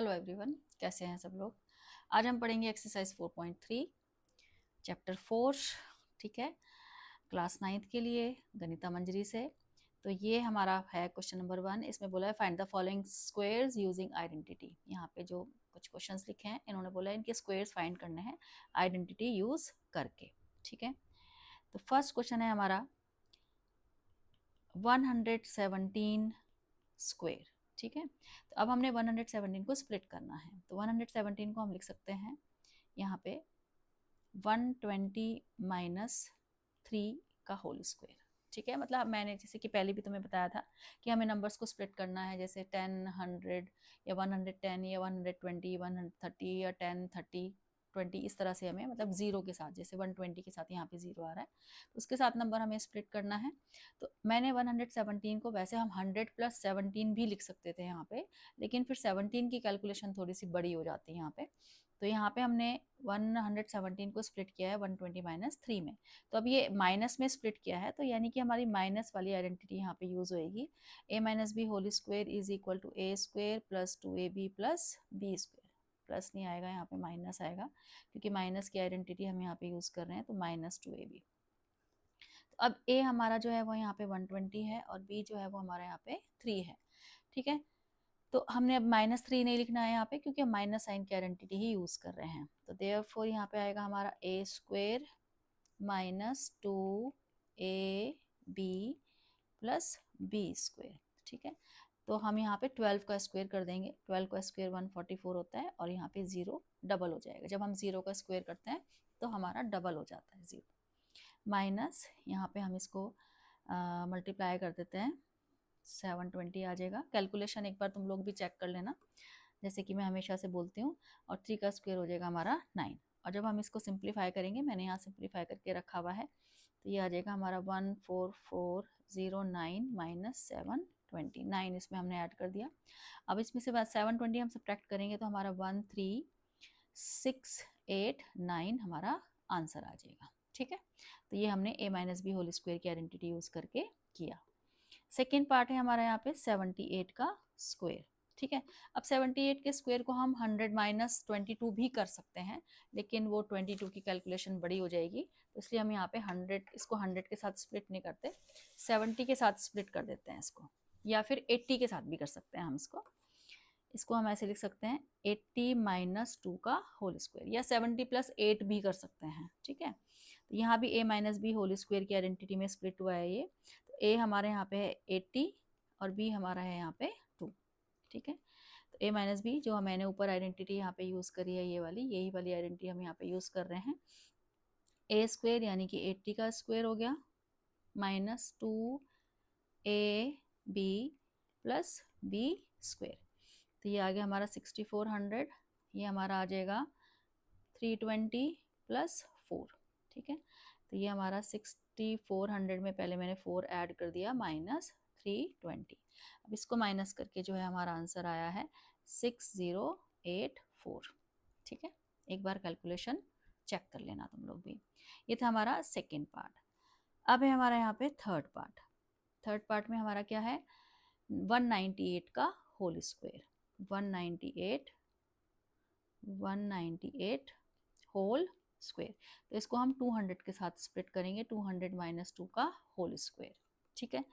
Hello everyone, कैसे हैं सब लोग। आज हम पढ़ेंगे एक्सरसाइज 4.3 चैप्टर 4। ठीक है, क्लास 9th के लिए गणिता मंजरी से। तो ये हमारा है क्वेश्चन नंबर 1। इसमें बोला है find the following squares using identity. यहाँ पे जो कुछ क्वेश्चंस लिखे हैं इन्होंने बोला है इनके स्क्वायर्स फाइंड करने हैं आइडेंटिटी यूज करके। ठीक है, तो फर्स्ट क्वेश्चन है हमारा 117 स्क्वायर। ठीक है, तो अब हमने 117 को स्प्लिट करना है। तो 117 को हम लिख सकते हैं यहाँ पे 120 माइनस 3 का होल स्क्वायर। ठीक है, मतलब मैंने जैसे कि पहले भी तुम्हें बताया था कि हमें नंबर्स को स्प्लिट करना है, जैसे 10, 100 या 110 या 120, 130 या 10, 30, 20, इस तरह से हमें, मतलब जीरो के साथ, जैसे 120 के साथ यहाँ पे जीरो आ रहा है तो उसके साथ नंबर हमें स्प्लिट करना है। तो मैंने 117 को, वैसे हम 100 प्लस 17 भी लिख सकते थे यहाँ पे, लेकिन फिर 17 की कैलकुलेशन थोड़ी सी बड़ी हो जाती है यहाँ पे। तो यहाँ पे हमने 117 को स्प्लिट किया है 120 माइनस 3 में। तो अब ये माइनस में स्प्लिट किया है, तो यानी कि हमारी माइनस वाली आइडेंटिटी यहाँ पे यूज होएगी। a minus B whole square is equal to a square plus 2ab plus B square. Plus नहीं आएगा, यहाँ पे माइनस आएगा, क्योंकि माइनस की आइडेंटिटी हम यहाँ पे यूज कर रहे हैं, तो माइनस 2ab। तो अब a हमारा जो है वो यहाँ पे 120 है और b जो है वो हमारा यहाँ पे 3 है। ठीक है, तो हमने अब -3 नहीं लिखना है यहाँ पे, क्योंकि हम माइनस साइन की आइडेंटिटी ही यूज कर रहे हैं। तो देयरफॉर यहाँ पे आएगा हमारा a square minus 2ab plus b square. ठीक है, तो हम यहाँ पे 12 का स्क्वायर कर देंगे। 12 का स्क्वायर 144 होता है और यहाँ पे 0 डबल हो जाएगा। जब हम 0 का स्क्वायर करते हैं तो हमारा डबल हो जाता है 0। माइनस यहाँ पे हम इसको मल्टीप्लाई कर देते हैं, 720 आ जाएगा। कैलकुलेशन एक बार तुम लोग भी चेक कर लेना, जैसे कि मैं हमेशा से बोलती हूँ। और 3 का स्क्वायर हो जाएगा हमारा 9। और जब हम इसको सिंप्लीफाई करेंगे, मैंने यहाँ सिंप्लीफाई करके रखा हुआ है, तो ये आ जाएगा हमारा 14409 माइनस 729, इसमें हमने ऐड कर दिया। अब इसमें से 720 हम सब्ट्रैक्ट करेंगे तो हमारा 13689 हमारा आंसर आ जाएगा। ठीक है, तो ये हमने a minus B whole square की आइडेंटिटी यूज करके किया। सेकेंड पार्ट है हमारा यहाँ पे 78 का स्क्वायर। ठीक है, अब 78 के स्क्वायर को हम 100 माइनस 22 भी कर सकते हैं, लेकिन वो 22 की कैलकुलेशन बड़ी हो जाएगी, तो इसलिए हम यहाँ पे 100, इसको 100 के साथ स्प्लिट नहीं करते, 70 के साथ स्प्लिट कर देते हैं इसको, या फिर 80 के साथ भी कर सकते हैं हम इसको हम ऐसे लिख सकते हैं 80 माइनस 2 का होल स्क्वायर, या 70 प्लस 8 भी कर सकते हैं। ठीक है, तो यहाँ भी a minus B whole square की आइडेंटिटी में स्प्लिट हुआ है ये। तो a हमारे यहाँ पे है 80 और b हमारा है यहाँ पे 2। ठीक है, तो a माइनस बी जो मैंने ऊपर आइडेंटिटी यहाँ पे यूज करी है, ये वाली, यही वाली आइडेंटिटी हम यहाँ पे यूज कर रहे हैं। a स्क्वायर यानी कि 80 का स्क्वायर हो गया minus 2ab plus b square. तो ये आ गया हमारा 6400, ये हमारा आ जाएगा 320 प्लस 4। ठीक है, तो ये हमारा 6400 में पहले मैंने 4 ऐड कर दिया माइनस 320। अब इसको माइनस करके जो है हमारा आंसर आया है 6084। ठीक है, एक बार कैलकुलेशन चेक कर लेना तुम लोग भी। ये था हमारा सेकेंड पार्ट। अब है हमारा यहाँ पे थर्ड पार्ट। थर्ड पार्ट में हमारा क्या है, 198 का होल स्क्वायर। 198 होल स्क्वायर, तो इसको हम 200 के साथ स्प्लिट करेंगे, 200 माइनस 2 का होल स्क्वायर। ठीक है,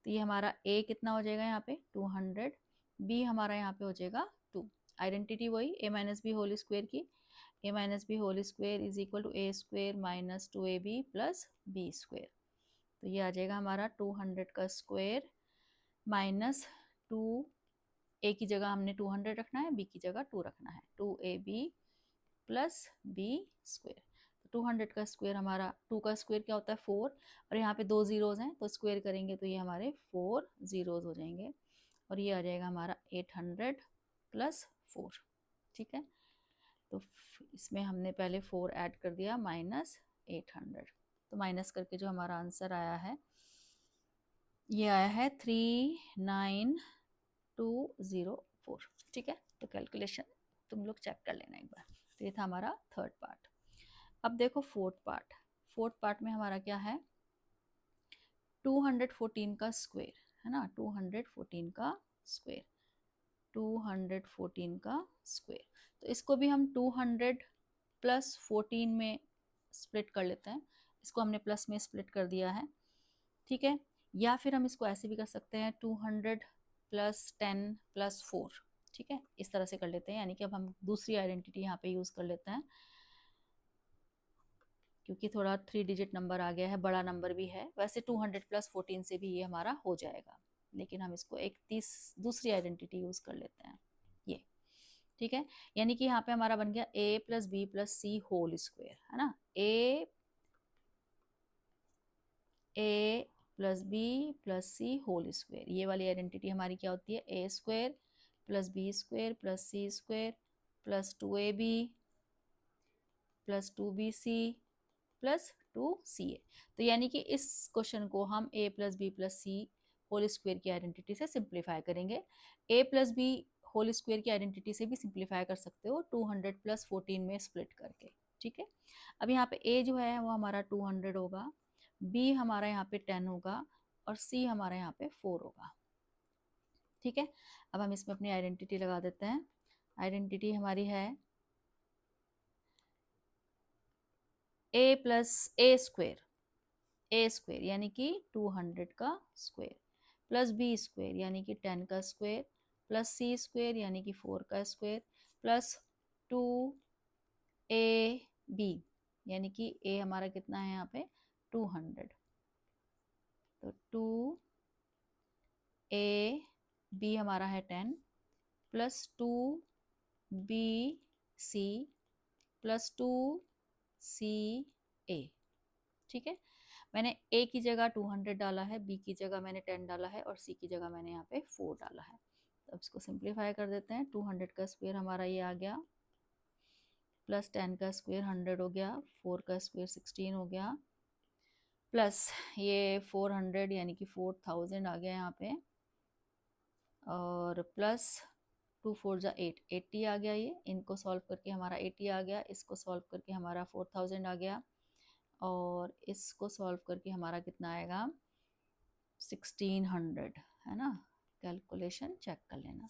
तो ये हमारा a कितना हो जाएगा यहाँ पे 200, b हमारा यहाँ पे हो जाएगा 2। आइडेंटिटी वही a minus B whole square की, a minus B whole square is equal to a square minus 2ab plus b square. तो ये आ जाएगा हमारा 200 का स्क्वायर माइनस 2, a की जगह हमने 200 रखना है, b की जगह 2 रखना है, 2ab प्लस b स्क्वायर। तो 200 का स्क्वायर हमारा, 2 का स्क्वायर क्या होता है 4, और यहाँ पे 2 जीरोज हैं तो स्क्वायर करेंगे तो ये हमारे 4 जीरोज हो जाएंगे, और ये आ जाएगा हमारा 800 प्लस 4। ठीक है, तो इसमें हमने पहले 4 ऐड कर दिया माइनस 800, तो माइनस करके जो हमारा आंसर आया है ये आया है 39204। ठीक है, तो कैलकुलेशन तुम लोग चेक कर लेना एक बार। तो ये था हमारा थर्ड पार्ट। अब देखो फोर्थ पार्ट। फोर्थ पार्ट में हमारा क्या है, 214 का स्क्वायर है ना, 214 का स्क्वायर, 214 का स्क्वायर। तो इसको भी हम 200 प्लस 14 में स्प्लिट कर लेते हैं। इसको हमने प्लस में स्प्लिट कर दिया है, ठीक है। या फिर हम इसको ऐसे भी कर सकते हैं 200 प्लस 10 प्लस 4, ठीक है, इस तरह से कर लेते हैं। यानी कि अब हम दूसरी आइडेंटिटी यहाँ पे यूज़ कर लेते हैं, क्योंकि थोड़ा 3 डिजिट नंबर आ गया है, बड़ा नंबर भी है। वैसे 200 प्लस 14 से भी ये हमारा हो जाएगा, लेकिन हम इसको एक दूसरी आइडेंटिटी यूज़ कर लेते हैं, ये, ठीक है। यानी कि यहाँ पे हमारा बन गया a plus B plus C whole square, है ना। a plus B plus C whole square, ये वाली आइडेंटिटी हमारी क्या होती है, a square plus B square plus C square plus 2ab plus 2bc plus 2ca। तो यानी कि इस क्वेश्चन को हम a plus B plus C whole square की आइडेंटिटी से सिंप्लीफाई करेंगे। a plus B whole square की आइडेंटिटी से भी सिंप्लीफाई कर सकते हो 200 प्लस 14 में स्प्लिट करके, ठीक है। अब यहाँ पे a जो है वो हमारा 200 होगा, b हमारा यहाँ पे 10 होगा और c हमारा यहाँ पे 4 होगा, ठीक है। अब हम इसमें अपनी आइडेंटिटी लगा देते हैं। आइडेंटिटी हमारी है a प्लस a स्क्वायर यानी कि 200 का स्क्वायर प्लस b स्क्वायर यानी कि 10 का स्क्वायर प्लस c स्क्वायर यानी कि 4 का स्क्वायर प्लस 2ab यानी कि a हमारा कितना है यहाँ पे 200, तो 2ab हमारा है 10 प्लस 2bc प्लस 2ca, ठीक है। मैंने a की जगह 200 डाला है, b की जगह मैंने 10 डाला है और c की जगह मैंने यहाँ पे 4 डाला है। तो अब इसको सिंप्लीफाई कर देते हैं। 200 का स्क्वायर हमारा ये आ गया, प्लस 10 का स्क्वायर 100 हो गया, 4 का स्क्वायर 16 हो गया, प्लस ये 400 यानी कि 4000 आ गया यहाँ पे, और प्लस 2 4 जा 8, 80 आ गया। ये इनको सॉल्व करके हमारा 80 आ गया, इसको सॉल्व करके हमारा 4000 आ गया, और इसको सॉल्व करके हमारा कितना आएगा 1600, है ना। कैलकुलेशन चेक कर लेना।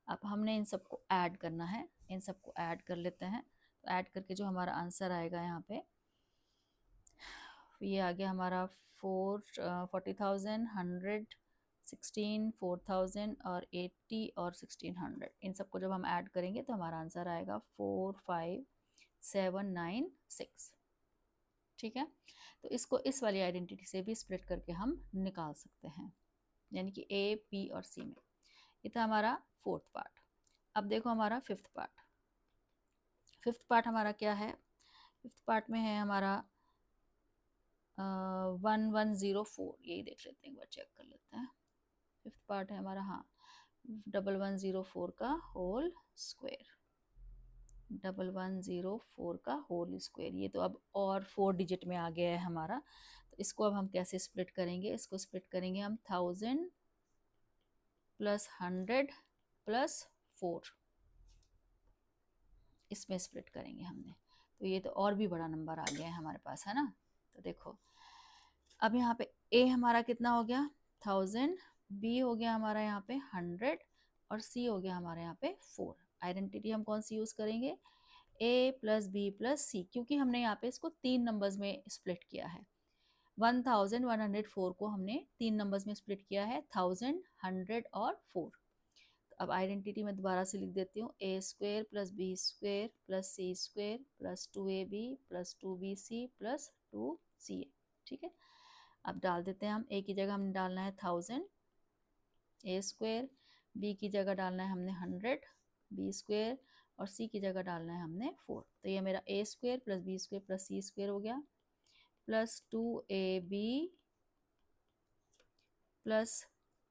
अब हमने इन सबको ऐड करना है, इन सबको ऐड कर लेते हैं। तो ऐड करके जो हमारा आंसर आएगा यहाँ पे, ये आ गया हमारा 40,000, 100, 16, 4000 और 80 और 1600। इन सबको जब हम ऐड करेंगे तो हमारा आंसर आएगा 45796, ठीक है। तो इसको इस वाली आइडेंटिटी से भी स्प्लिट करके हम निकाल सकते हैं, यानी कि ए, पी और सी में। ये था हमारा फोर्थ पार्ट। अब देखो हमारा फिफ्थ पार्ट। फिफ्थ पार्ट हमारा क्या है, फिफ्थ पार्ट में है हमारा 1104, यही देख लेते हैं, एक बार चेक कर लेते हैं। फिफ्थ पार्ट है हमारा, हाँ, 1104 का होल स्क्वायर, 1104 का होल स्क्वायर। ये तो अब और 4 डिजिट में आ गया है हमारा। तो इसको अब हम कैसे स्प्लिट करेंगे, इसको स्प्लिट करेंगे हम 1000 प्लस 100 प्लस 4, इसमें स्प्लिट करेंगे हमने। तो ये तो और भी बड़ा नंबर आ गया है हमारे पास, है ना। तो देखो अब यहाँ पे a हमारा कितना हो गया 1000, b हो गया हमारा यहाँ पे 100 और c हो गया हमारे यहाँ पे 4। आइडेंटिटी हम कौन सी यूज़ करेंगे, a प्लस बी प्लस सी, क्योंकि हमने यहाँ पे इसको 3 नंबर्स में स्प्लिट किया है। 1104 को हमने 3 नंबर्स में स्प्लिट किया है, 1000, 100 और 4। अब आइडेंटिटी में दोबारा से लिख देती हूँ, a square plus B square plus C square plus 2ab plus 2bc plus 2ca, ठीक है। अब डाल देते हैं हम, a की जगह हमने डालना है 1000 a स्क्वायर, b की जगह डालना है हमने 100 b स्क्वायर और c की जगह डालना है हमने 4। तो ये मेरा a square plus B square plus C square हो गया, plus 2ab plus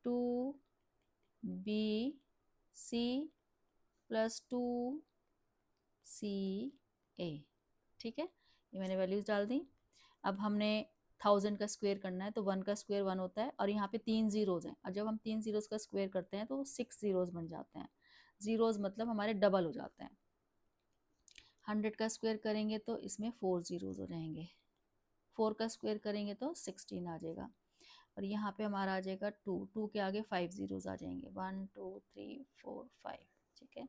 2bc plus 2ca, ठीक है। ये मैंने वैल्यूज डाल दी। अब हमने 1000 का स्क्वायर करना है, तो 1 का स्क्वायर 1 होता है और यहाँ पे 3 जीरोज हैं, और जब हम 3 जीरोज का स्क्वायर करते हैं तो 6 जीरोज बन जाते हैं। जीरोज मतलब हमारे डबल हो जाते हैं। 100 का स्क्वायर करेंगे तो इसमें 4 जीरोज हो जाएंगे, 4 का स्क्वायर करेंगे तो 16 आ जाएगा। और यहाँ पे हमारा आ जाएगा 2, 2 के आगे 5 जीरोस आ जाएंगे, 1 2 3 4 5, ठीक है।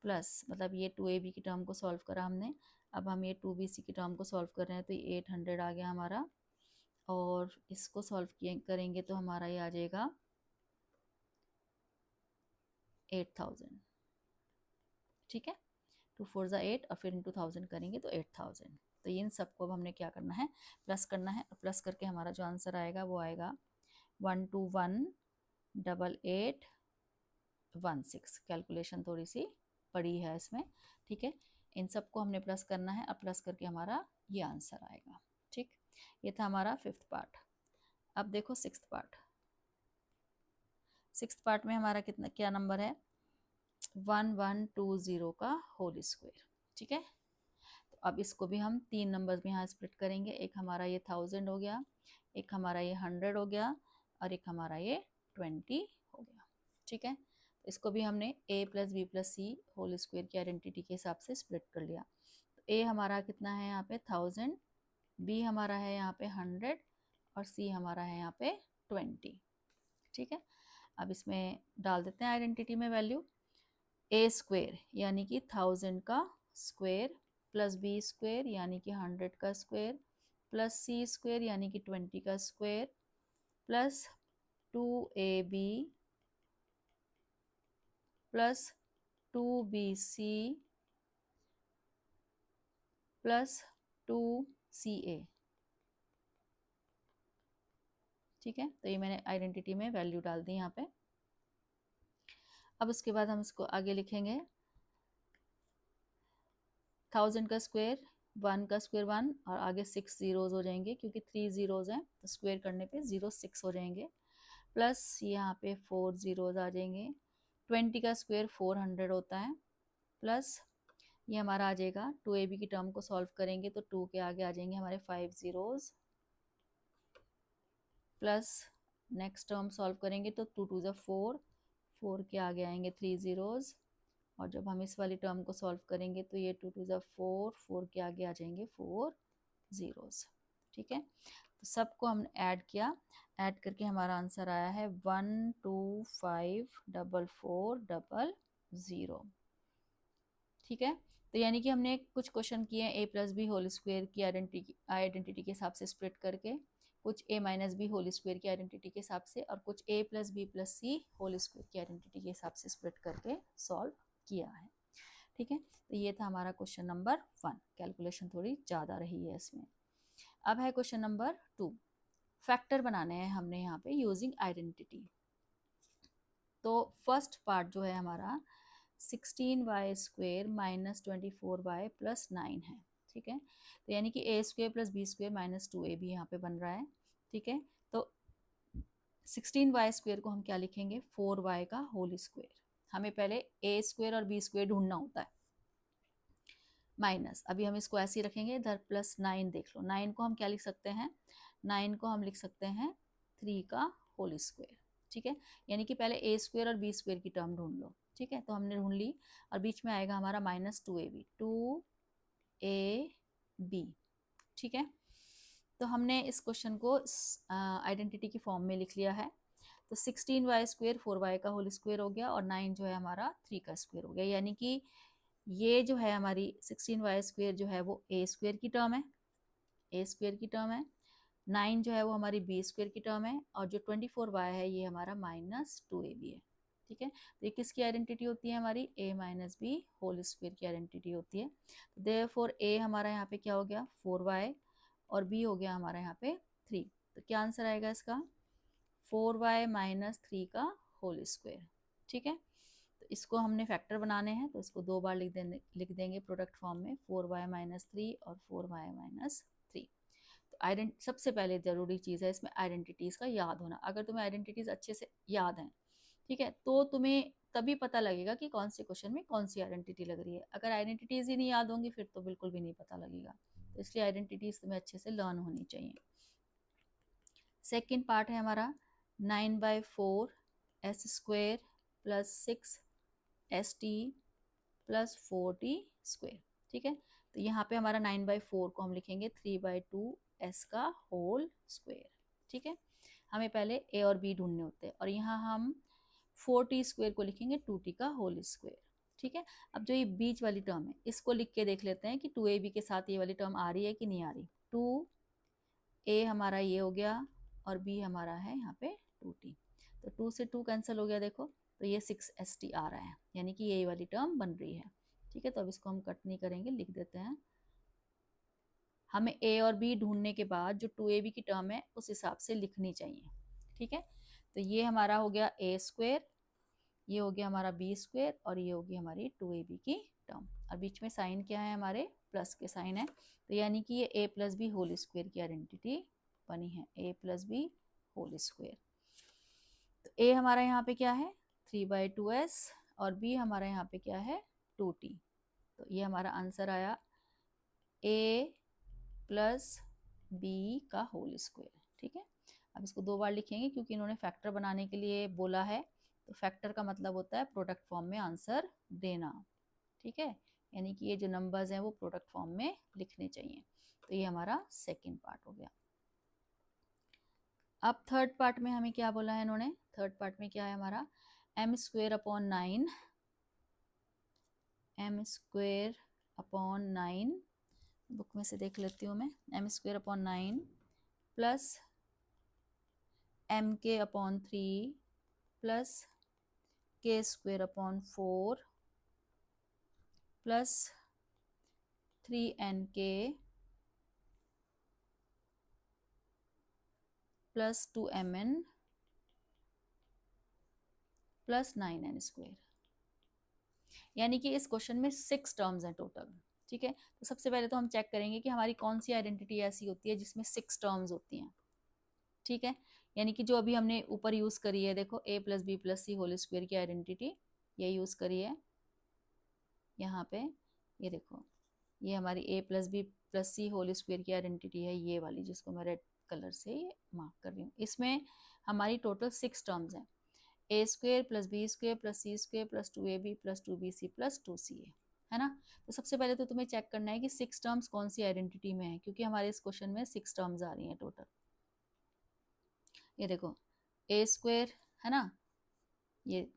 प्लस मतलब ये 2ab की टर्म को सॉल्व करा हमने, अब हम ये 2bc की टर्म को सॉल्व कर रहे हैं, तो ये 800 आ गया हमारा, और इसको सॉल्व करेंगे तो हमारा ये आ जाएगा 8000, ठीक है। 2 4 ज़ा 8 और फिर इंटू 1000 करेंगे तो 8000। तो इन सबको अब हमने क्या करना है, प्लस करना है, और प्लस करके हमारा जो आंसर आएगा वो आएगा 1218816। कैलकुलेशन थोड़ी सी बड़ी है इसमें, ठीक है। इन सबको हमने प्लस करना है, अब प्लस करके हमारा ये आंसर आएगा, ठीक। ये था हमारा 5th पार्ट। अब देखो 6th पार्ट। 6th पार्ट में हमारा कितना क्या नंबर है, 1120 का होल स्क्वायर, ठीक है। तो अब इसको भी हम 3 नंबर्स में यहाँ स्प्लिट करेंगे, एक हमारा ये 1000 हो गया, एक हमारा ये 100 हो गया, और एक हमारा ये 20 हो गया, ठीक है। तो इसको भी हमने a plus B plus C whole square की आइडेंटिटी के हिसाब से स्प्लिट कर लिया। तो a हमारा कितना है यहाँ पे 1000, b हमारा है यहाँ पे 100, और c हमारा है यहाँ पे 20, ठीक है। अब इसमें डाल देते हैं आइडेंटिटी में वैल्यू, a स्क्वायर यानी कि 1000 का स्क्वायर, प्लस b स्क्वायर यानी कि 100 का स्क्वायर, प्लस c स्क्वायर यानी कि 20 का square, plus 2ab plus 2bc plus 2ca, ठीक है। तो ये मैंने आइडेंटिटी में वैल्यू डाल दी यहाँ पे। अब उसके बाद हम इसको आगे लिखेंगे, 1000 का स्क्वायर, 1 का स्क्वायर 1, और आगे 6 जीरोज हो जाएंगे क्योंकि 3 जीरोज हैं, तो स्क्वायर करने पे 06 हो जाएंगे, प्लस यहाँ पे 4 जीरोज आ जाएंगे, 20 का स्क्वायर 400 होता है, प्लस ये हमारा आ जाएगा 2ab की टर्म को सॉल्व करेंगे तो 2 के आगे आ जाएंगे हमारे 5 zeros, plus next term solve करेंगे तो 2 2 ज़ा 4, 4 के आगे आएंगे 3 जीरोज, और जब हम इस वाली टर्म को सॉल्व करेंगे तो ये 2 2 ज़ा 4, 4 के आगे आ जाएंगे 4 जीरोज, ठीक है। तो सबको हमने ऐड किया, ऐड करके हमारा आंसर आया है 1254400, ठीक है। तो यानी कि हमने कुछ क्वेश्चन किए हैं a plus B whole square की आइडेंटिटी के हिसाब से स्प्लिट करके, कुछ a minus B whole square की आइडेंटिटी के हिसाब से, और कुछ a plus B plus C whole square की आइडेंटिटी के हिसाब से स्प्लिट करके सॉल्व किया है, ठीक है। तो ये था हमारा क्वेश्चन नंबर 1। कैलकुलेशन थोड़ी ज़्यादा रही है इसमें। अब है क्वेश्चन नंबर 2। फैक्टर बनाने हैं हमने यहाँ पे यूजिंग आइडेंटिटी। तो फर्स्ट पार्ट जो है हमारा 16y square minus 24y plus 9 है, ठीक है। तो यानी कि a square plus B square minus 2ab यहाँ पे बन रहा है, ठीक है। तो 16y स्क्वेयर को हम क्या लिखेंगे, 4y का होल स्क्वेयर। हमें पहले a स्क्वेयर और b स्क्वेयर ढूंढना होता है, माइनस, अभी हम इसको ऐसे ही रखेंगे इधर, प्लस 9 देख लो, 9 को हम क्या लिख सकते हैं, 9 को हम लिख सकते हैं 3 का होल स्क्वेयर, ठीक है। यानी कि पहले a स्क्वेयर और b स्क्वेयर की टर्म ढूंढ लो, ठीक है। तो हमने ढूंढ ली, और बीच में आएगा हमारा माइनस 2ab, 2ab, ठीक है। तो हमने इस क्वेश्चन को आइडेंटिटी की फॉर्म में लिख लिया है। तो 16y स्क्वेयर 4y का होल स्क्वेयर हो गया, और 9 जो है हमारा 3 का स्क्वेयर हो गया, यानी कि ये जो है हमारी 16y स्क्वेयर जो है वो a स्क्वेयर की टर्म है, a स्क्वेयर की टर्म है, 9 जो है वो हमारी b स्क्वेयर की टर्म है, और जो 24y है ये हमारा माइनस 2ab है, ठीक है। तो ये किसकी आइडेंटिटी होती है, हमारी a minus B whole square की आइडेंटिटी होती है। तो देयरफॉर a हमारा यहाँ पे क्या हो गया 4y, और b हो गया हमारा यहाँ पे 3। तो क्या आंसर आएगा इसका, 4y माइनस 3 का होल स्क्वेयर, ठीक है। तो इसको हमने फैक्टर बनाने हैं, तो इसको 2 बार लिख देंगे प्रोडक्ट फॉर्म में, 4y माइनस 3 और 4y माइनस 3। तो सबसे पहले ज़रूरी चीज़ है इसमें आइडेंटिटीज़ का याद होना। अगर तुम्हें आइडेंटिटीज़ अच्छे से याद हैं, ठीक है, तो तुम्हें तभी पता लगेगा कि कौन से क्वेश्चन में कौन सी आइडेंटिटी लग रही है। अगर आइडेंटिटीज़ ही नहीं याद होंगी फिर तो बिल्कुल भी नहीं पता लगेगा। तो इसलिए आइडेंटिटीज़ तुम्हें अच्छे से लर्न होनी चाहिए। सेकेंड पार्ट है हमारा 9/4 s square plus 6 st plus 4t square, ठीक है। तो यहाँ पे हमारा 9/4 को हम लिखेंगे 3/2 s का होल स्क्वेयर, ठीक है। हमें पहले ए और बी ढूंढने होते हैं, और यहाँ हम 4t स्क्वायर को लिखेंगे 2t का होल स्क्वायर। ठीक है, अब जो ये बीच वाली टर्म है इसको लिख के देख लेते हैं कि 2ab के साथ ये वाली टर्म आ रही है कि नहीं आ रही। 2a हमारा ये हो गया और b हमारा है यहाँ पे 2t, तो 2 से 2 कैंसिल हो गया देखो, तो ये 6st आ रहा है, यानी कि ये वाली टर्म बन रही है। ठीक है, तो अब इसको हम कट नहीं करेंगे, लिख देते हैं। हमें a और b ढूंढने के बाद जो 2ab की टर्म है उस हिसाब से लिखनी चाहिए। ठीक है, तो ये हमारा हो गया a स्क्वायर, ये हो गया हमारा b स्क्वायर, और ये होगी हमारी 2ab की टर्म, और बीच में साइन क्या है, हमारे प्लस के साइन है, तो यानी कि ये a plus B whole square की आइडेंटिटी बनी है, a plus B whole square. तो a हमारा यहाँ पे क्या है 3/2s, और b हमारा यहाँ पे क्या है 2t, तो ये हमारा आंसर आया a प्लस बी का होल स्क्वायर। ठीक है, अब इसको 2 बार लिखेंगे क्योंकि इन्होंने फैक्टर बनाने के लिए बोला है, तो फैक्टर का मतलब होता है प्रोडक्ट फॉर्म में आंसर देना। ठीक है, यानी कि ये जो नंबर्स हैं वो प्रोडक्ट फॉर्म में लिखने चाहिए। तो ये हमारा सेकंड पार्ट हो गया। अब थर्ड पार्ट में हमें क्या बोला है इन्होंने, थर्ड पार्ट में क्या है हमारा m square upon 9, m square upon 9, book में से देख लेती हूँ मैं, m square upon 9 plus m के upon 3 plus k square upon 4 plus 3nk plus 2mn plus 9n square, यानी कि इस क्वेश्चन में 6 टर्म्स हैं टोटल। ठीक है, तो सबसे पहले तो हम चेक करेंगे कि हमारी कौन सी आइडेंटिटी ऐसी होती है जिसमें 6 टर्म्स होती हैं। ठीक है, यानी कि जो अभी हमने ऊपर यूज करी है, देखो a plus B plus C whole square की आइडेंटिटी ये यूज करी है यहाँ पे, ये देखो ये हमारी a plus B plus C whole square की आइडेंटिटी है, ये वाली जिसको मैं रेड कलर से मार्क कर रही हूँ। इसमें हमारी टोटल 6 टर्म्स हैं, a square plus B square plus C square plus 2ab plus 2bc plus 2ca, है ना। तो सबसे पहले तो तुम्हें चेक करना है कि 6 टर्म्स कौन सी आइडेंटिटी में है, क्योंकि हमारे इस क्वेश्चन में 6 टर्म्स आ रही हैं टोटल। ये देखो a स्क्वायर है ना, ये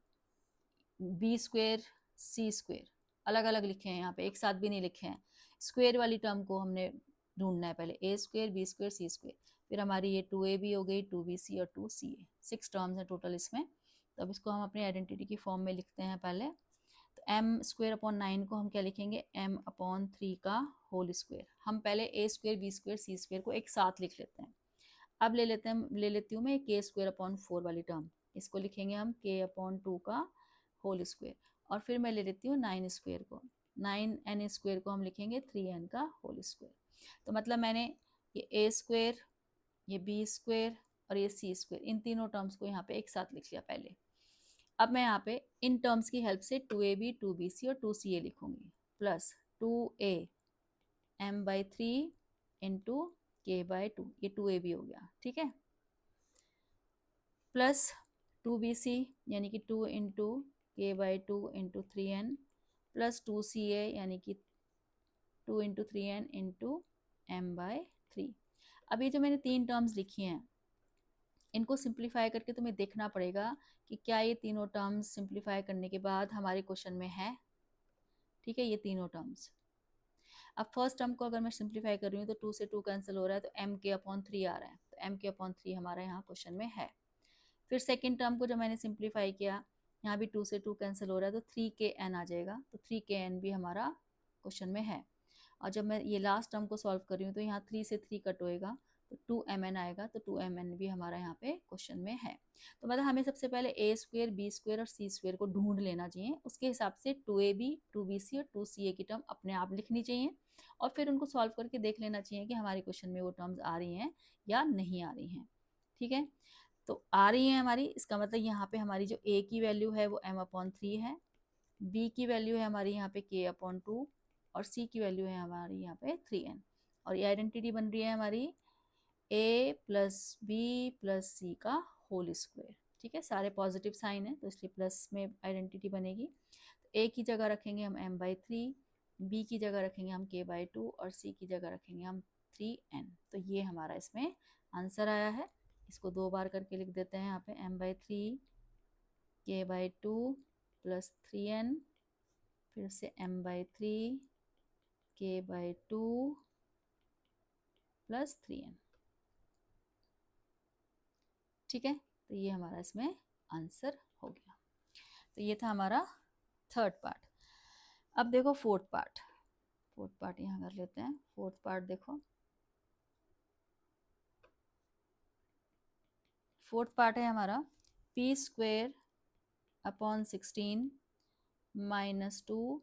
बी स्क्वायर सी स्क्वायर अलग अलग लिखे हैं यहाँ पे, एक साथ भी नहीं लिखे हैं। स्क्वायर वाली टर्म को हमने ढूंढना है पहले, a square B square C square, फिर हमारी ये 2ab हो गई 2bc और 2ca, 6 टर्म्स हैं टोटल इसमें। तो अब इसको हम अपनी आइडेंटिटी की फॉर्म में लिखते हैं पहले। तो m स्क्वायर अपॉन 9 को हम क्या लिखेंगे, m अपॉन 3 का होल स्क्वायर। हम पहले a square B square C square को एक साथ लिख लेते हैं। अब ले लेती हूँ मैं k स्क्वायर अपॉन 4 वाली टर्म, इसको लिखेंगे हम k अपॉन 2 का होल स्क्वायर, और फिर मैं ले लेती हूँ 9 स्क्वायर को, 9n स्क्वायर को हम लिखेंगे 3n का होल स्क्वायर। तो मतलब मैंने ये a स्क्वायर, ये b स्क्वायर और ये c स्क्वायर, इन तीनों टर्म्स को यहाँ पे एक साथ लिख लिया पहले। अब मैं यहाँ पे इन टर्म्स की हेल्प से 2ab 2bc और 2ca लिखूंगी, plus 2a m/3 into k/2, ये 2ab हो गया। ठीक है, प्लस 2bc यानी कि 2 into k/2 into 3n plus 2ca यानी कि 2 इंटू 3n इंटू m/3। अब ये जो मैंने 3 टर्म्स लिखी हैं इनको सिंप्लीफाई करके तुम्हें देखना पड़ेगा कि क्या ये तीनों टर्म्स सिंप्लीफाई करने के बाद हमारे क्वेश्चन में है। ठीक है, ये तीनों टर्म्स। अब फर्स्ट टर्म को अगर मैं सिंप्लीफाई कर रही हूँ तो 2 से 2 कैंसिल हो रहा है, तो m के अपॉन 3 आ रहा है, तो m के अपॉन 3 हमारा यहाँ क्वेश्चन में है। फिर सेकेंड टर्म को जब मैंने सिंप्लीफाई किया, यहाँ भी 2 से 2 कैंसिल हो रहा है, तो 3kn आ जाएगा, तो 3kn भी हमारा क्वेश्चन में है। और जब मैं ये लास्ट टर्म को सॉल्व कर रही हूँ तो यहाँ 3 से 3 कट होएगा, तो 2mn आएगा, तो 2mn भी हमारा यहाँ पे क्वेश्चन में है। तो मतलब हमें सबसे पहले a स्क्वायर बी स्क्वायर और c स्क्वायर को ढूंढ लेना चाहिए, उसके हिसाब से 2ab 2bc और 2ca की टर्म अपने आप लिखनी चाहिए, और फिर उनको सॉल्व करके देख लेना चाहिए कि हमारे क्वेश्चन में वो टर्म्स आ रही हैं या नहीं आ रही हैं। ठीक है, तो आ रही है हमारी, इसका मतलब यहाँ पे हमारी जो a की वैल्यू है वो m/3 है, b की वैल्यू है हमारी यहाँ पे k/2 और c की वैल्यू है हमारी यहाँ पे 3n, और ये आइडेंटिटी बन रही है हमारी a प्लस बी प्लस सी का होल स्क्वायर। ठीक है, सारे पॉजिटिव साइन है तो इसलिए प्लस में आइडेंटिटी बनेगी। तो a की जगह रखेंगे हम m/3, b की जगह रखेंगे हम k/2 और c की जगह रखेंगे हम 3n। तो ये हमारा इसमें आंसर आया है, इसको 2 बार करके लिख देते हैं यहाँ पे m/3 k/2 प्लस 3n, फिर से m/3 k/2 प्लस 3n। ठीक है, तो ये हमारा इसमें आंसर हो गया। तो ये था हमारा थर्ड पार्ट। अब देखो फोर्थ पार्ट। फोर्थ पार्ट यहाँ कर लेते हैं। फोर्थ पार्ट देखो, फोर्थ पार्ट है हमारा p² upon 16 -2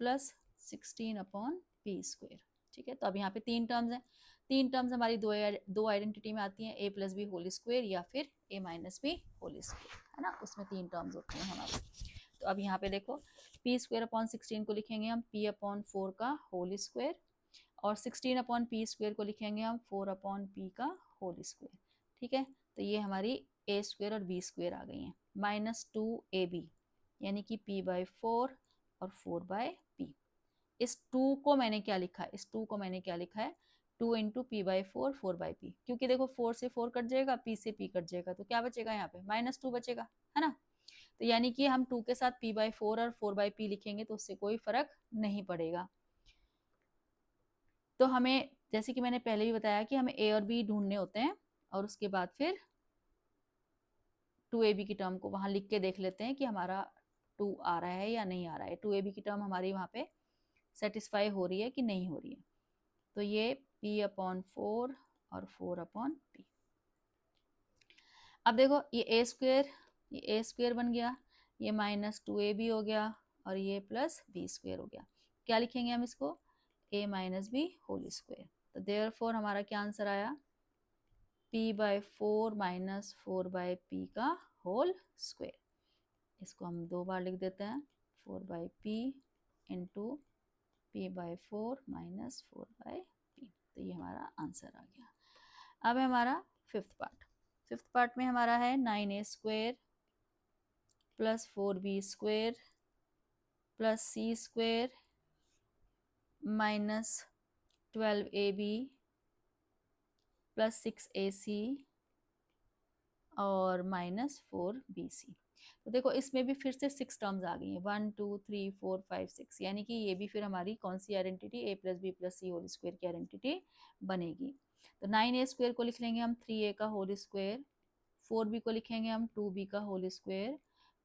plus 16 upon p²। ठीक है, तो अब यहाँ पे 3 टर्म्स हैं। 3 टर्म्स हमारी दो आइडेंटिटी में आती हैं, a+b होल स्क्वायर या फिर a - b होल स्क्वायर, है ना, उसमें 3 टर्म्स होती हैं हमारी। तो अब यहाँ पे देखो p² अपॉन 16 को लिखेंगे हम p/4 का होल स्क्वायर, और 16 अपॉन p² को लिखेंगे हम 4 अपॉन p का होल स्क्वायर। ठीक है, तो ये हमारी a² और b² आ गई हैं, -2ab यानी कि p/4 और 4/p। इस 2 को मैंने क्या लिखा है, इस 2 को मैंने क्या लिखा है, 2 इंटू p/4 4/p, क्योंकि देखो 4 से 4 कट जाएगा, p से p कट जाएगा, तो क्या बचेगा यहाँ पे -2 बचेगा, है ना। तो यानी कि हम 2 के साथ p/4 और 4/p लिखेंगे तो उससे कोई फर्क नहीं पड़ेगा। तो हमें, जैसे कि मैंने पहले भी बताया कि हमें a और b ढूंढने होते हैं, और उसके बाद फिर 2ab की टर्म को वहां लिख के देख लेते हैं कि हमारा 2 आ रहा है या नहीं आ रहा है, 2ab की टर्म हमारी वहां पे सेटिस्फाई हो रही है कि नहीं हो रही है। तो ये p/4 और 4/p। अब देखो ये a² बन गया, ये -2ab हो गया, और ये +b² हो गया। क्या लिखेंगे हम इसको, a - b होल स्क्वायर। तो देयरफॉर हमारा क्या आंसर आया, p/4 - 4/p का होल स्क्वायर। इसको हम 2 बार लिख देते हैं, 4/p इंटू p/4 - 4/p। तो ये हमारा आंसर आ गया। अब है हमारा फिफ्थ पार्ट। फिफ्थ पार्ट में हमारा है 9a² plus 4b² plus c² minus 12ab plus 6ac और -4bc। तो देखो इसमें भी फिर से 6 टर्म्स आ गई हैं, 1 2 3 4 5 6, यानी कि ये भी फिर हमारी कौन सी आइडेंटिटी, a+b+c होल स्क्वायर की आइडेंटिटी बनेगी। तो 9a² को लिख लेंगे हम 3a का होल स्क्वायर, 4b को लिखेंगे हम 2b का होल स्क्वायर,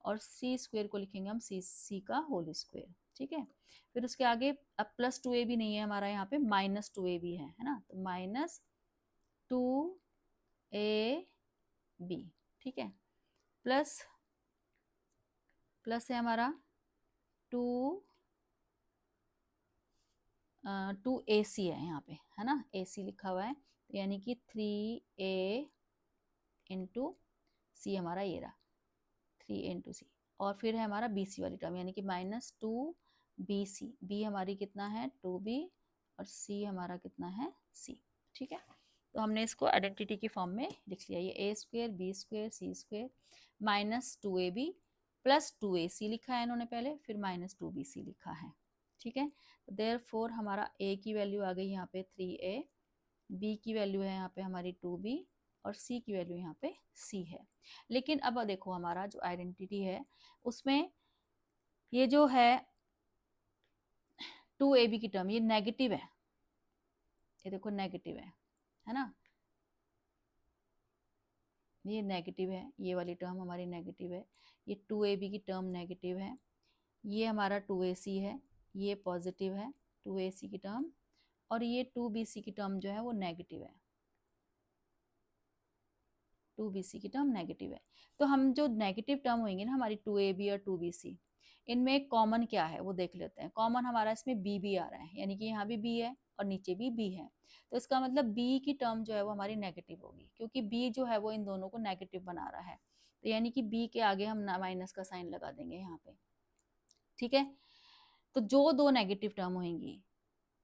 और c² को लिखेंगे हम c का होल स्क्वायर। ठीक है, फिर उसके आगे अब +2ab नहीं है हमारा, यहाँ पे -2ab है ना, तो -2ab। ठीक है, प्लस है हमारा 2ac है यहाँ पे, है ना, ac लिखा हुआ है, तो यानी कि 3a इंटू सी हमारा ये रहा, 3a इंटू सी, और फिर है हमारा bc वाली टर्म, यानी कि -2bc। b हमारी कितना है 2b, और c हमारा कितना है c। ठीक है, तो हमने इसको आइडेंटिटी की फॉर्म में लिख लिया, ये a² b² c² -2ab plus 2ac लिखा है इन्होंने पहले, फिर -2bc लिखा है। ठीक है, देयरफॉर हमारा a की वैल्यू आ गई यहाँ पे 3a, b की वैल्यू है यहाँ पे हमारी 2b, और c की वैल्यू यहाँ पे c है। लेकिन अब देखो हमारा जो आइडेंटिटी है उसमें ये जो है 2ab की टर्म ये नेगेटिव है, ये देखो नेगेटिव है ना, ये नेगेटिव है, ये वाली टर्म हमारी नेगेटिव है, ये 2ab की टर्म नेगेटिव है, ये हमारा 2ac है, ये पॉजिटिव है 2ac की टर्म, और ये 2bc की टर्म जो है वो नेगेटिव है, 2bc की टर्म नेगेटिव है। तो हम जो नेगेटिव टर्म होंगे ना हमारी 2ab और 2bc, इनमें कॉमन क्या है वो देख लेते हैं। कॉमन हमारा इसमें b भी आ रहा है, यानी कि यहाँ भी b है और नीचे भी b है, तो इसका मतलब b की टर्म जो है वो हमारी नेगेटिव होगी, क्योंकि b जो है वो इन दोनों को नेगेटिव बना रहा है, तो यानी कि b के आगे हम माइनस का साइन लगा देंगे यहाँ पे। ठीक है, तो जो दो नेगेटिव टर्म होंगी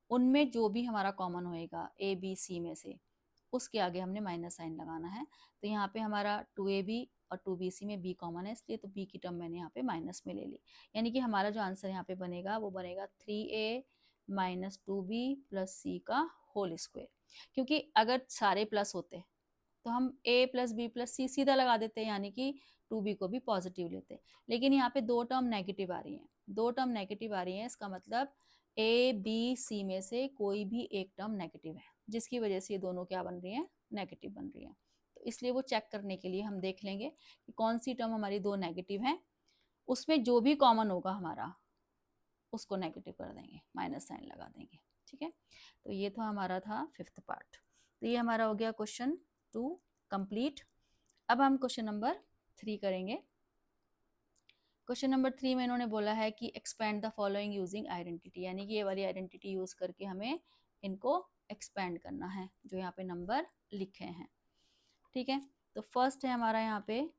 उनमें जो भी हमारा कॉमन होएगा a b c में से, उसके आगे हमने माइनस साइन लगाना है। तो यहाँ पे हमारा 2ab और 2bc में b कॉमन है, इसलिए तो b की टर्म मैंने यहाँ पे माइनस में ले ली, यानी कि हमारा जो आंसर यहाँ पे बनेगा वो बनेगा 3a - 2b प्लस c का होल स्क्वायर। क्योंकि अगर सारे प्लस होते तो हम a प्लस बी प्लस सी सीधा लगा देते हैं, यानी कि 2b को भी पॉजिटिव लेते। लेकिन यहाँ पे दो टर्म नेगेटिव आ रही हैं, दो टर्म नेगेटिव आ रही हैं, इसका मतलब a b c में से कोई भी एक टर्म नेगेटिव है, जिसकी वजह से ये दोनों क्या बन रही हैं, नेगेटिव बन रही हैं। तो इसलिए वो चेक करने के लिए हम देख लेंगे कि कौन सी टर्म हमारी दो नेगेटिव हैं, उसमें जो भी कॉमन होगा हमारा उसको नेगेटिव कर देंगे, माइनस साइन लगा देंगे। ठीक है, तो ये तो हमारा था फिफ्थ पार्ट। तो ये हमारा हो गया क्वेश्चन 2 कंप्लीट। अब हम क्वेश्चन नंबर 3 करेंगे। क्वेश्चन नंबर 3 में इन्होंने बोला है कि expand the following using identity, यानी कि ये वाली आइडेंटिटी यूज करके हमें इनको एक्सपेंड करना है, जो यहाँ पे नंबर लिखे हैं। ठीक है, तो फर्स्ट है हमारा यहाँ पे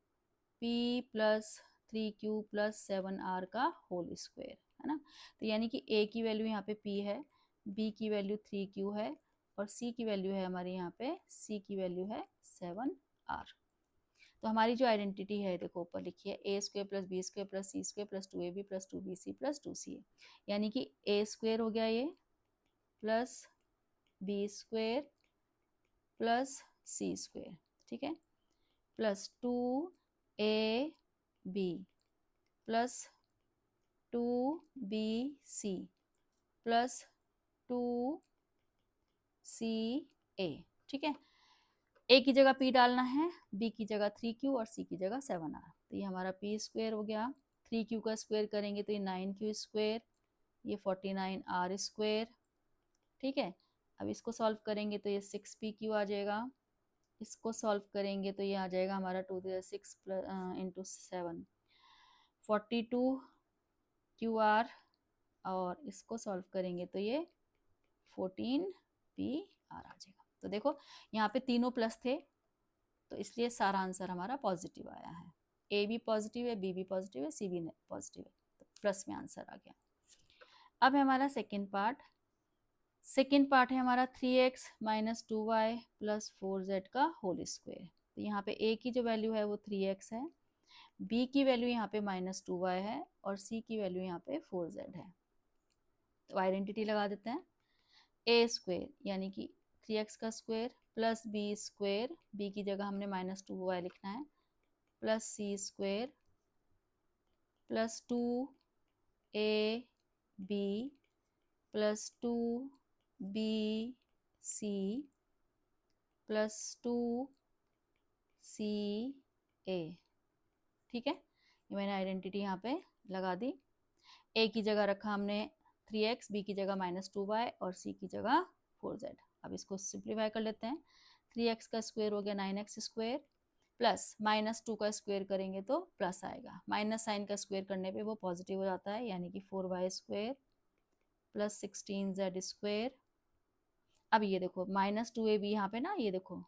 p plus 3q plus 7r का होल स्क्वायर, है ना। तो यानी कि a की वैल्यू यहाँ पे p है, b की वैल्यू 3q है और c की वैल्यू है हमारी यहाँ पे, c की वैल्यू है 7r। तो हमारी जो आइडेंटिटी है देखो ऊपर लिखी है, a square plus B square plus C square plus 2ab plus 2bc plus 2ca, यानी कि a स्क्वायर हो गया ये plus B square plus C square, ठीक है, plus 2ab plus 2bc plus 2ca। ठीक है, a की जगह p डालना है, b की जगह 3q और c की जगह 7r। तो ये हमारा p स्क्वायर हो गया, 3q का स्क्वायर करेंगे तो ये 9q स्क्वायर, ये 49r स्क्वायर। ठीक है, अब इसको सॉल्व करेंगे तो ये 6pq आ जाएगा, इसको सॉल्व करेंगे तो ये आ जाएगा हमारा 2 to 6 इंटू 7 42qr, और इसको सॉल्व करेंगे तो ये 14pr आ जाएगा। तो देखो यहाँ पे तीनों प्लस थे, तो इसलिए सारा आंसर हमारा पॉजिटिव आया है। ए भी पॉजिटिव है, बी भी पॉजिटिव है, सी भी पॉजिटिव है, तो प्लस में आंसर आ गया। अब है हमारा सेकेंड पार्ट। सेकेंड पार्ट है हमारा 3x minus 2y plus 4z का होल स्क्वायर। तो यहाँ पे a की जो वैल्यू है वो 3x है, b की वैल्यू यहाँ पे माइनस 2y है और c की वैल्यू यहाँ पे 4z है। तो आइडेंटिटी लगा देते हैं, a स्क्वायर यानी कि 3x का square plus b square, b की जगह हमने माइनस 2y लिखना है, plus c square plus 2ab plus 2bc plus 2ca। ठीक है, ये मैंने आइडेंटिटी यहाँ पे लगा दी। a की जगह रखा हमने 3x, b की जगह माइनस 2y और c की जगह 4z। अब इसको सिंप्लीफाई कर लेते हैं, 3x का स्क्वायर हो गया 9x स्क्वायर प्लस माइनस 2 का स्क्वायर करेंगे तो प्लस आएगा, माइनस साइन का स्क्वायर करने पे वो पॉजिटिव हो जाता है, यानी कि 4y square plus 16z square. अब ये देखो माइनस 2ab यहाँ पे ना, ये देखो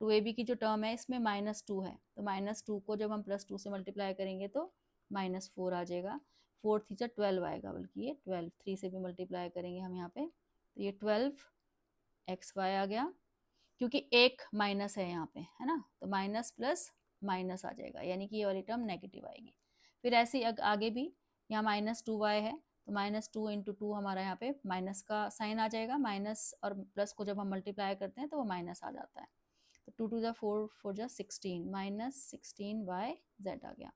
2ab की जो टर्म है इसमें माइनस 2 है, तो माइनस 2 को जब हम प्लस 2 से मल्टीप्लाई करेंगे तो माइनस 4 आ जाएगा, 4 थीटा 12 आएगा, बल्कि ये 12 3 से भी मल्टीप्लाई करेंगे हम यहाँ पे, तो ये 12xy आ गया, क्योंकि एक माइनस है यहाँ पे, है ना, तो माइनस प्लस माइनस आ जाएगा, यानी कि ये वाली टर्म नेगेटिव आएगी। फिर ऐसे ही आगे भी यहाँ माइनस 2y है, तो माइनस 2 इंटू 2 हमारा यहाँ पे माइनस का साइन आ जाएगा, माइनस और प्लस को जब हम मल्टीप्लाई करते हैं तो वो माइनस आ जाता है, तो 2 टू 4 4 16 माइनस 16y/z आ गया।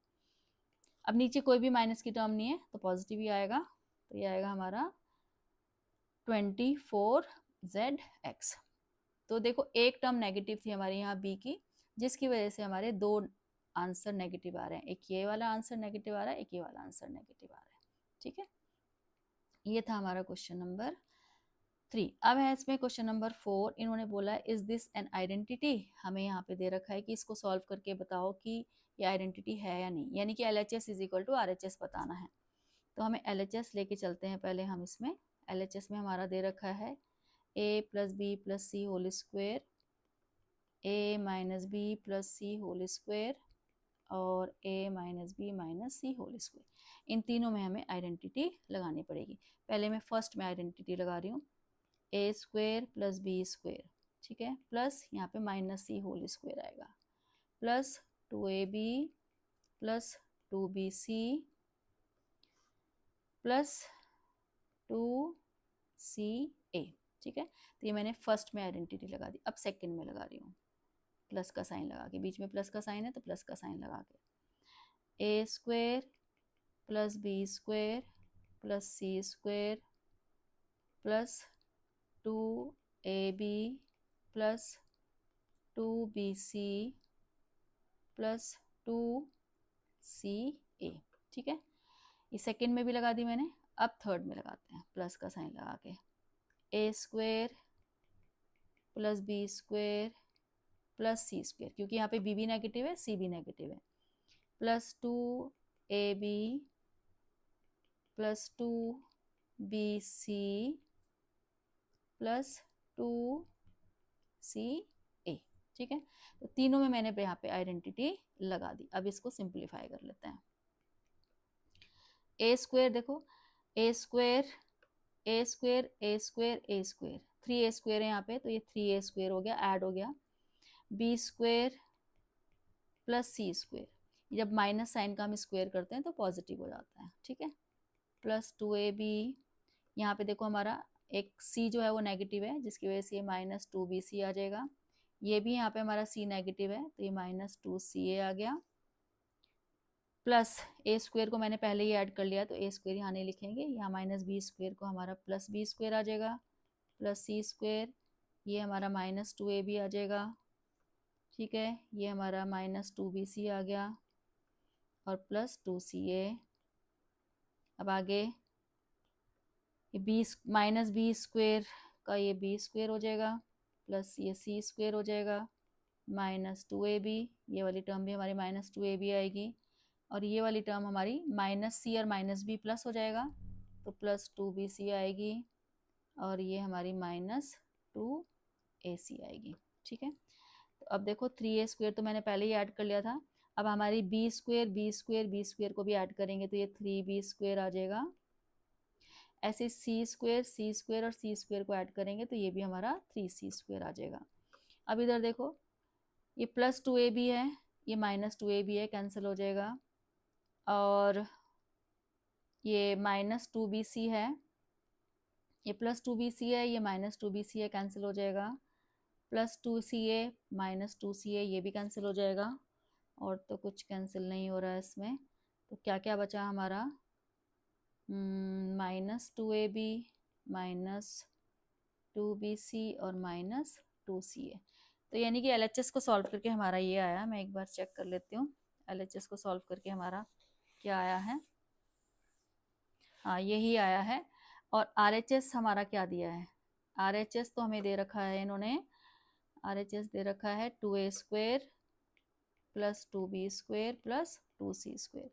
अब नीचे कोई भी माइनस की टर्म नहीं है तो पॉजिटिव ही आएगा, तो ये आएगा हमारा 24zx। तो देखो एक टर्म नेगेटिव थी हमारे यहाँ बी की, जिसकी वजह से हमारे दो आंसर नेगेटिव आ रहे हैं, एक ये वाला आंसर नेगेटिव आ रहा है, एक ये वाला आंसर नेगेटिव आ रहा है। ठीक है, ये था हमारा क्वेश्चन नंबर 3। अब है इसमें क्वेश्चन नंबर 4, इन्होंने बोला है इज दिस एन आइडेंटिटी, हमें यहाँ पे दे रखा है कि इसको सॉल्व करके बताओ कि ये आइडेंटिटी है या नहीं, यानी कि LHS is equal to RHS बताना है। तो हमें LHS लेके चलते हैं पहले हम इसमें। LHS में हमारा दे रखा है a plus B plus C whole square, a minus b plus C whole square और a minus b minus C whole square. इन तीनों में हमें आइडेंटिटी लगानी पड़ेगी। पहले मैं फर्स्ट में आइडेंटिटी लगा रही हूँ, a square plus B square, ठीक है, प्लस यहाँ पे माइनस सी होल स्क्वायर आएगा, plus 2ab plus 2bc plus 2ca। ठीक है, तो ये मैंने फर्स्ट में आइडेंटिटी लगा दी। अब सेकंड में लगा रही हूँ, प्लस का साइन लगा के, बीच में प्लस का साइन है तो प्लस का साइन लगा के, a square plus B square plus c square plus 2ab plus 2bc plus 2ca। ठीक है, ये सेकेंड में भी लगा दी मैंने। अब थर्ड में लगाते हैं प्लस का साइन लगा के, a square plus B square plus c square, क्योंकि यहाँ पे बी भी नेगेटिव है सी भी नेगेटिव है, plus 2ab plus 2bc plus 2ca। ठीक है, तो तीनों में मैंने यहाँ पे आइडेंटिटी लगा दी। अब इसको सिंप्लीफाई कर लेते हैं। ए स्क्वेयर देखो, ए स्क्वेयर ए स्क्वेयर ए स्क्वेयर ए स्क्वेयर, 3a स्क्वेयर है यहाँ पे, तो ये 3a स्क्वेयर हो गया, ऐड हो गया। B square plus c square, जब माइनस साइन का हम स्क्वेयर करते हैं तो पॉजिटिव हो जाता है। ठीक है, प्लस 2ab, यहाँ पे देखो हमारा एक c जो है वो नेगेटिव है, जिसकी वजह से ये माइनस 2bc आ जाएगा। ये भी यहाँ पे हमारा c नेगेटिव है तो ये माइनस 2ca आ गया, प्लस ए स्क्वेयर को मैंने पहले ही ऐड कर लिया तो ए स्क्वेयर यहाँ नहीं लिखेंगे, यहाँ माइनस बी स्क्वेयर को हमारा प्लस बी स्क्वेयर आ जाएगा, प्लस सी स्क्वेयर, ये हमारा माइनस 2ab आ जाएगा। ठीक है, ये हमारा माइनस 2bc आ गया और प्लस 2ca। अब आगे ये बी माइनस बी स्क्वेयर का ये बी स्क्वेयर हो जाएगा, प्लस ये सी स्क्वेयर हो जाएगा, माइनस 2ab, ये वाली टर्म भी हमारी माइनस 2ab आएगी, और ये वाली टर्म हमारी माइनस सी और माइनस बी प्लस हो जाएगा तो प्लस 2bc आएगी, और ये हमारी माइनस 2ac आएगी। ठीक है, तो अब देखो 3a स्क्वेयर तो मैंने पहले ही ऐड कर लिया था, अब हमारी B square B square B square को भी ऐड करेंगे तो ये 3b स्क्वेयर आ जाएगा। ऐसे सी स्क्वेयर और सी स्क्वेयर को ऐड करेंगे तो ये भी हमारा 3c स्क्वेयर आ जाएगा। अब इधर देखो, ये प्लस 2ab है, ये माइनस 2ab है, कैंसिल हो जाएगा, और ये माइनस 2bc है, ये प्लस 2bc है, ये माइनस 2bc है, कैंसिल हो जाएगा, प्लस 2ca माइनस 2ca ये भी कैंसिल हो जाएगा, और तो कुछ कैंसिल नहीं हो रहा है इसमें, तो क्या क्या बचा हमारा, माइनस 2ab माइनस 2bc और माइनस 2ca। तो यानी कि LHS को सॉल्व करके हमारा ये आया, मैं एक बार चेक कर लेती हूँ LHS को सॉल्व करके हमारा क्या आया है। हाँ, यही आया है। और RHS हमारा क्या दिया है, RHS तो हमें दे रखा है इन्होंने, RHS दे रखा है 2a square plus 2b square plus 2c square.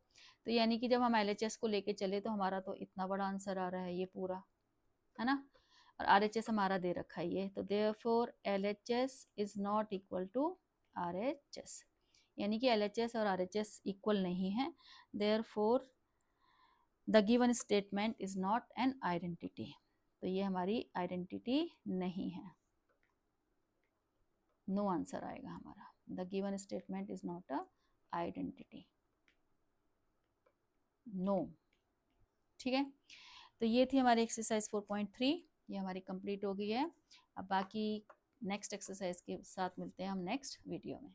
तो यानी कि जब हम LHS को लेके चले तो हमारा तो इतना बड़ा आंसर आ रहा है ये पूरा, है ना, और RHS हमारा दे रखा है ये, तो therefore LHS is not equal to RHS, यानी कि LHS और RHS इक्वल नहीं है, therefore the given statement is not an identity. तो ये हमारी आइडेंटिटी नहीं है, नो आंसर आएगा हमारा, the given statement is not a identity, no. ठीक है, तो ये थी हमारी एक्सरसाइज 4.3, ये हमारी कंप्लीट हो गई है। अब बाकी नेक्स्ट एक्सरसाइज के साथ मिलते हैं हम नेक्स्ट वीडियो में।